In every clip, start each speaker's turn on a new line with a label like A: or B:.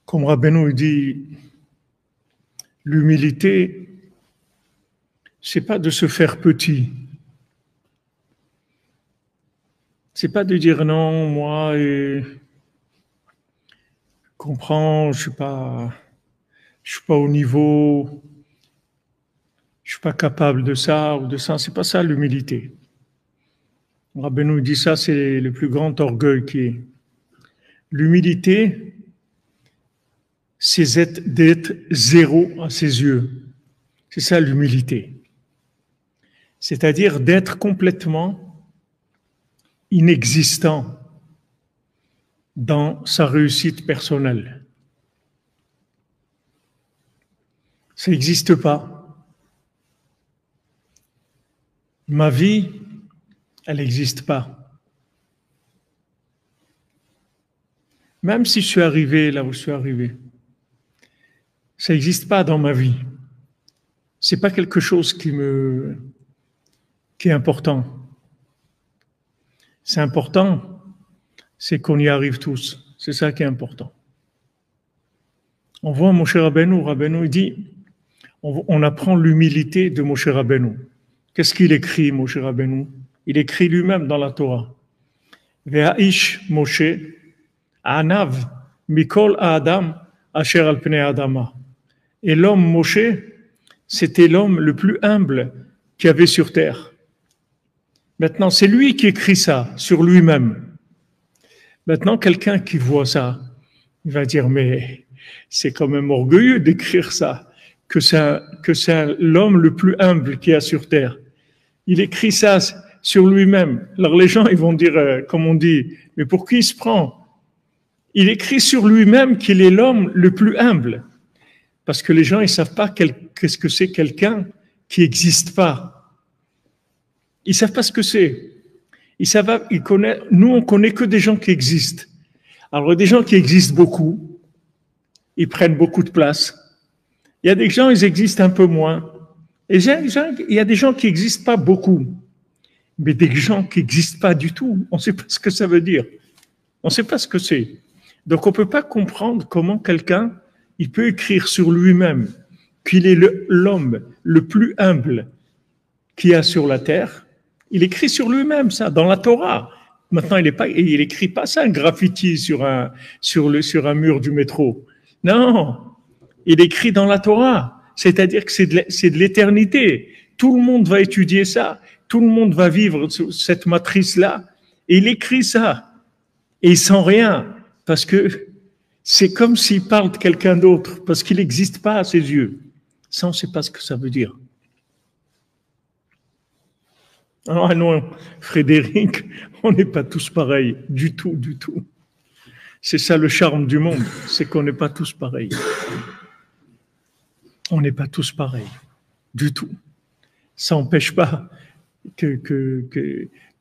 A: Comme Rabbeinu dit, l'humilité, c'est pas de se faire petit. C'est pas de dire non, moi, je comprends, je suis pas au niveau, je suis pas capable de ça ou de ça. C'est pas ça l'humilité. Rabbeinu dit ça, c'est le plus grand orgueil qui est. L'humilité, c'est d'être zéro à ses yeux. C'est ça l'humilité. C'est-à-dire d'être complètement inexistant dans sa réussite personnelle. Ça n'existe pas. Ma vie, elle n'existe pas. Même si je suis arrivé là où je suis arrivé, ça n'existe pas dans ma vie. C'est pas quelque chose qui est important. C'est important, c'est qu'on y arrive tous. C'est ça qui est important. On voit Moshe Rabbeinu dit, on apprend l'humilité de Moshe Rabbeinu. Qu'est-ce qu'il écrit, Moshe Rabbeinu? Il écrit lui-même dans la Torah. Ve'aish Moshe anav mikol Adam asher al pnei adama. Et l'homme Moshe, c'était l'homme le plus humble qu'il y avait sur terre. Maintenant, c'est lui qui écrit ça sur lui-même. Maintenant, quelqu'un qui voit ça, il va dire, mais c'est quand même orgueilleux d'écrire ça, que c'est l'homme le plus humble qu'il y a sur terre. Il écrit ça sur lui-même. Alors les gens, ils vont dire, comme on dit, mais pour qui il se prend? Il écrit sur lui-même qu'il est l'homme le plus humble. Parce que les gens, ils savent pas qu'est-ce que c'est quelqu'un qui n'existe pas. Ils savent pas ce que c'est. Nous, on connaît que des gens qui existent. Alors, des gens qui existent beaucoup, ils prennent beaucoup de place. Il y a des gens, ils existent un peu moins. Et il y a des gens qui n'existent pas beaucoup. Mais des gens qui n'existent pas du tout, on ne sait pas ce que ça veut dire. On ne sait pas ce que c'est. Donc, on ne peut pas comprendre comment quelqu'un, il peut écrire sur lui-même qu'il est l'homme le plus humble qu'il y a sur la terre. Il écrit sur lui-même ça, dans la Torah. Maintenant, il écrit pas ça, un graffiti sur un mur du métro. Non, il écrit dans la Torah. C'est-à-dire que c'est de l'éternité. Tout le monde va étudier ça. Tout le monde va vivre cette matrice-là. Et il écrit ça. Et il sent rien. Parce que c'est comme s'il parle de quelqu'un d'autre. Parce qu'il n'existe pas à ses yeux. Ça, on ne sait pas ce que ça veut dire. Ah non, Frédéric, on n'est pas tous pareils, du tout, du tout. C'est ça le charme du monde, c'est qu'on n'est pas tous pareils. On n'est pas tous pareils, du tout. Ça n'empêche pas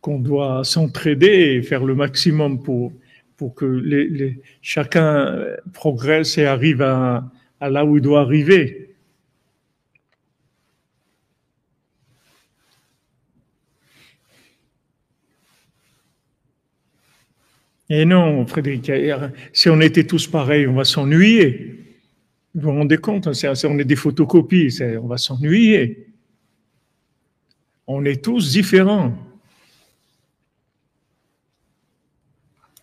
A: qu'on doit s'entraider et faire le maximum pour que chacun progresse et arrive à là où il doit arriver. Et non, Frédéric, si on était tous pareils, on va s'ennuyer. Vous vous rendez compte, on est des photocopies, on va s'ennuyer. On est tous différents.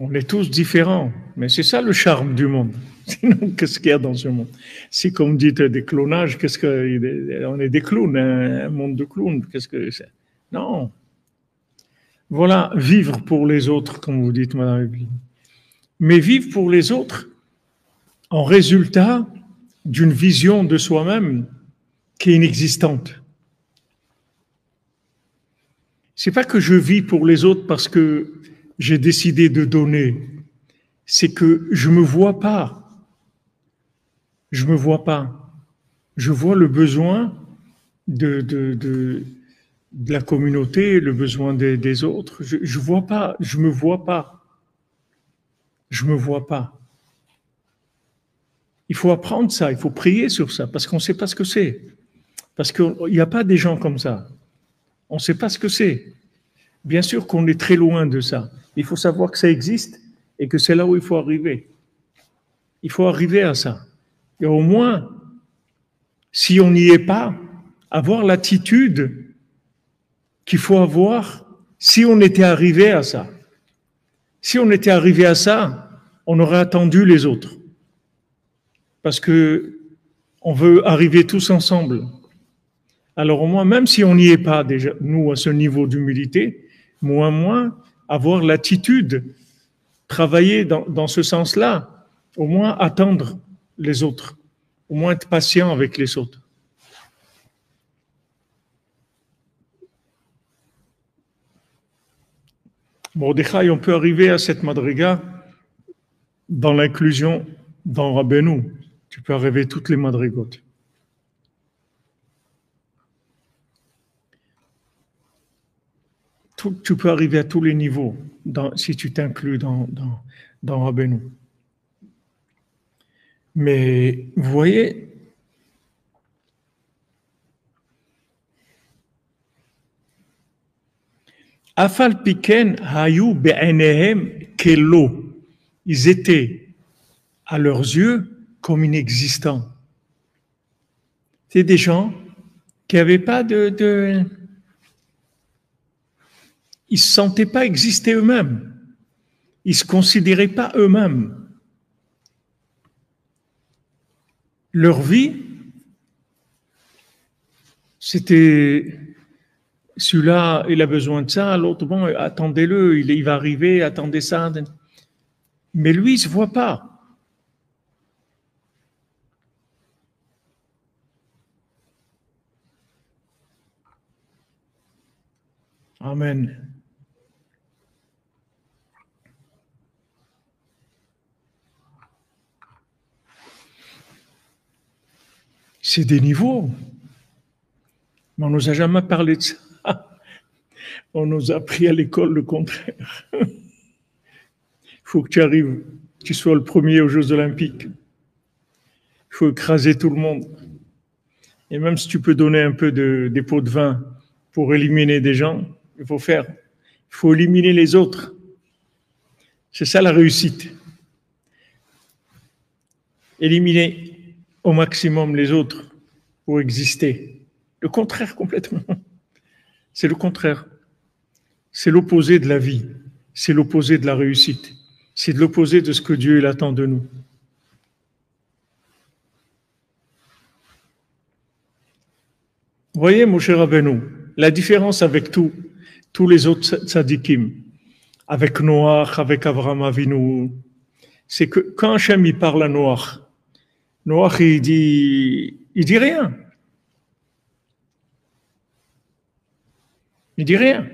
A: On est tous différents. Mais c'est ça le charme du monde. Sinon, qu'est-ce qu'il y a dans ce monde? Si, comme dit des clonages, on est des clowns, un monde de clowns, qu'est-ce que c'est? Non. Voilà, vivre pour les autres, comme vous dites, Madame Evelyne. Mais vivre pour les autres en résultat d'une vision de soi-même qui est inexistante. C'est pas que je vis pour les autres parce que j'ai décidé de donner. C'est que je me vois pas. Je me vois pas. Je vois le besoin de la communauté, le besoin des autres. Je vois pas, je me vois pas. Je me vois pas. Il faut apprendre ça, il faut prier sur ça, parce qu'on ne sait pas ce que c'est. Parce qu'il n'y a pas des gens comme ça. On ne sait pas ce que c'est. Bien sûr qu'on est très loin de ça. Il faut savoir que ça existe et que c'est là où il faut arriver. Il faut arriver à ça. Et au moins, si on n'y est pas, avoir l'attitude qu'il faut avoir si on était arrivé à ça. Si on était arrivé à ça, on aurait attendu les autres. Parce que on veut arriver tous ensemble. Alors au moins, même si on n'y est pas déjà, nous, à ce niveau d'humilité, moins, avoir l'attitude, travailler dans ce sens-là, au moins attendre les autres, au moins être patient avec les autres. Mordechai, on peut arriver à cette madriga dans l'inclusion dans Rabbeinu. Tu peux arriver toutes les madrigotes. Tu peux arriver à tous les niveaux si tu t'inclus dans Rabbeinu. Mais vous voyez, Afal piken hayu be'enehem kelo. Ils étaient à leurs yeux comme inexistants. C'est des gens qui n'avaient pas ils ne se sentaient pas exister eux-mêmes. Ils ne se considéraient pas eux-mêmes. Leur vie, c'était celui-là, il a besoin de ça, l'autre, bon, attendez-le, il va arriver, attendez ça. Mais lui, il ne se voit pas. Amen. C'est des niveaux. Mais on ne nous a jamais parlé de ça. On nous a appris à l'école le contraire. Il faut que tu arrives, tu sois le premier aux Jeux Olympiques. Il faut écraser tout le monde. Et même si tu peux donner un peu des pots de vin pour éliminer des gens, il faut faire. Il faut éliminer les autres. C'est ça la réussite. Éliminer au maximum les autres pour exister. Le contraire complètement. C'est le contraire. C'est l'opposé de la vie. C'est l'opposé de la réussite. C'est l'opposé de ce que Dieu il attend de nous. Vous voyez, mon cher Rabbeinu, la différence avec tous les autres tzadikim, avec Noach, avec Abraham Avinu, c'est que quand Hachem il parle à Noach, Noach il dit rien. Il dit rien.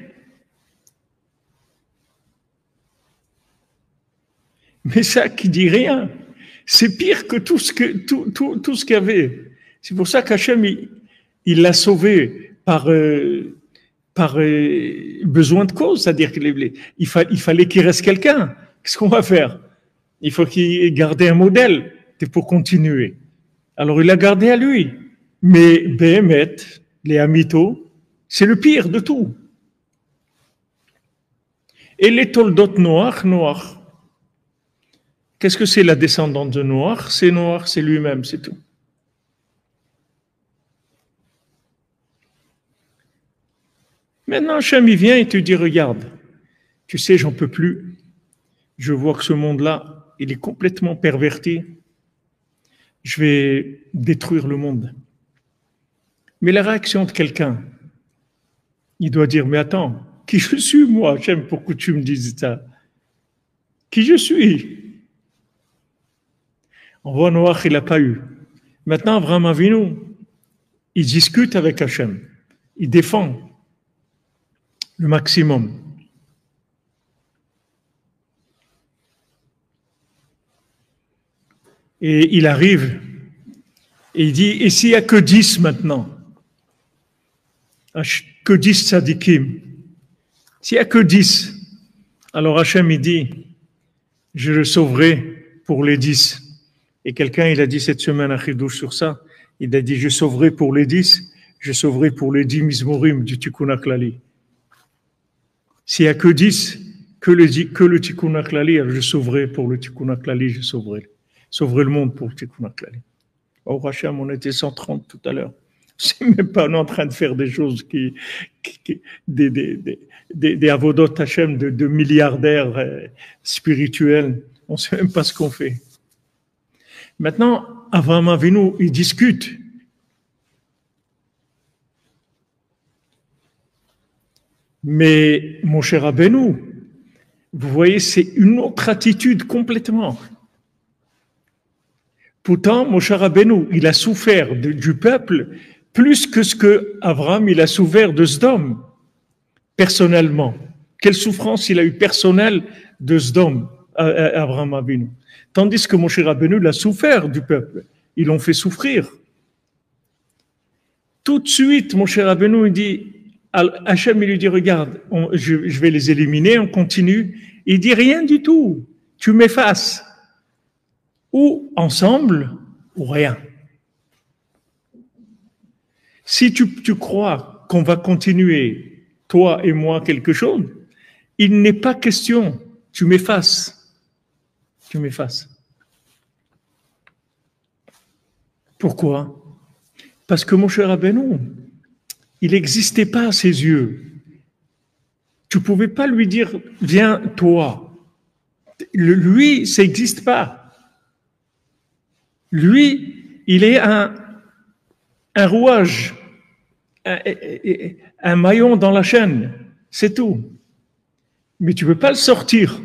A: Mais ça qui dit rien, c'est pire que tout ce qu'il y avait. C'est pour ça qu'Hachem il l'a sauvé par besoin de cause, c'est-à-dire qu'il fallait qu'il reste quelqu'un. Qu'est-ce qu'on va faire? Il faut qu'il garde un modèle pour continuer. Alors il a gardé à lui. Mais Béhémet, les Amito, c'est le pire de tout. Et les Toldot Noach. Qu'est-ce que c'est la descendante de Noach? C'est Noach, c'est lui-même, c'est tout. Maintenant, Hachem, il vient et te dit, regarde, tu sais, j'en peux plus. Je vois que ce monde-là, il est complètement perverti. Je vais détruire le monde. Mais la réaction de quelqu'un, il doit dire, mais attends, qui je suis, moi, Hachem, pour que tu me dises ça? Qui je suis? On voit Noach, il n'a pas eu. Maintenant, Abraham Avinu, il discute avec Hachem. Il défend le maximum. Et il arrive et il dit, et s'il n'y a que 10 maintenant? Que 10 tzadikim? S'il n'y a que 10, alors Hachem il dit, je le sauverai pour les 10. Et quelqu'un, il a dit cette semaine à Chidouche sur ça, il a dit, je sauverai pour les 10, je sauverai pour les 10 Mizmorim du Tikkun HaKlali. S'il n'y a que 10, que le Tikkun HaKlali, alors je sauverai pour le Tikkun HaKlali, je sauverai. sauverait le monde pour Tikkun HaKlali. Au Hachem, on était 130 tout à l'heure. C'est même pas on est en train de faire des choses des avodot Hachem de milliardaires spirituels. On sait même pas ce qu'on fait. Maintenant, Avraham Avinu, il discute. Mais mon cher Rabbeinu, vous voyez, c'est une autre attitude complètement. Pourtant, mon cher Rabbeinu, il a souffert du peuple plus que ce que Abraham il a souffert de Sdom, personnellement. Quelle souffrance il a eu personnelle de Sdom, Abraham Avinu. Tandis que mon cher Rabbeinu, il a souffert du peuple. Ils l'ont fait souffrir. Tout de suite, mon cher Rabbeinu, il dit, Hachem, il lui dit, regarde, je vais les éliminer, on continue. Il dit rien du tout. Tu m'effaces. Ou ensemble, ou rien. Si tu crois qu'on va continuer, toi et moi, quelque chose, il n'est pas question. Tu m'effaces. Tu m'effaces. Pourquoi? Parce que mon cher Rabbeinu, il n'existait pas à ses yeux. Tu ne pouvais pas lui dire, viens toi. Lui, ça n'existe pas. Lui, il est un rouage, un maillon dans la chaîne, c'est tout. Mais tu ne peux pas le sortir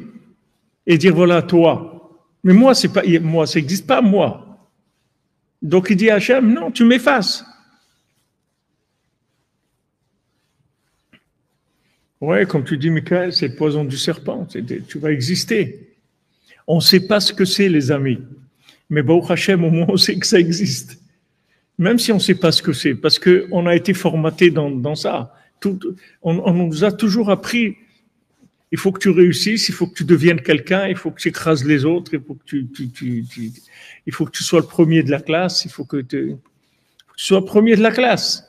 A: et dire, voilà, toi. Mais moi, ça n'existe pas, moi. Donc il dit à Hachem, non, tu m'effaces. Ouais, comme tu dis, Michael, c'est le poison du serpent. Tu vas exister. On ne sait pas ce que c'est, les amis. Mais Baruch Hashem, au moins, on sait que ça existe. Même si on ne sait pas ce que c'est, parce qu'on a été formaté dans ça. On nous a toujours appris, il faut que tu réussisses, il faut que tu deviennes quelqu'un, il faut que tu écrases les autres, il faut que tu sois le premier de la classe, il faut que tu sois le premier de la classe.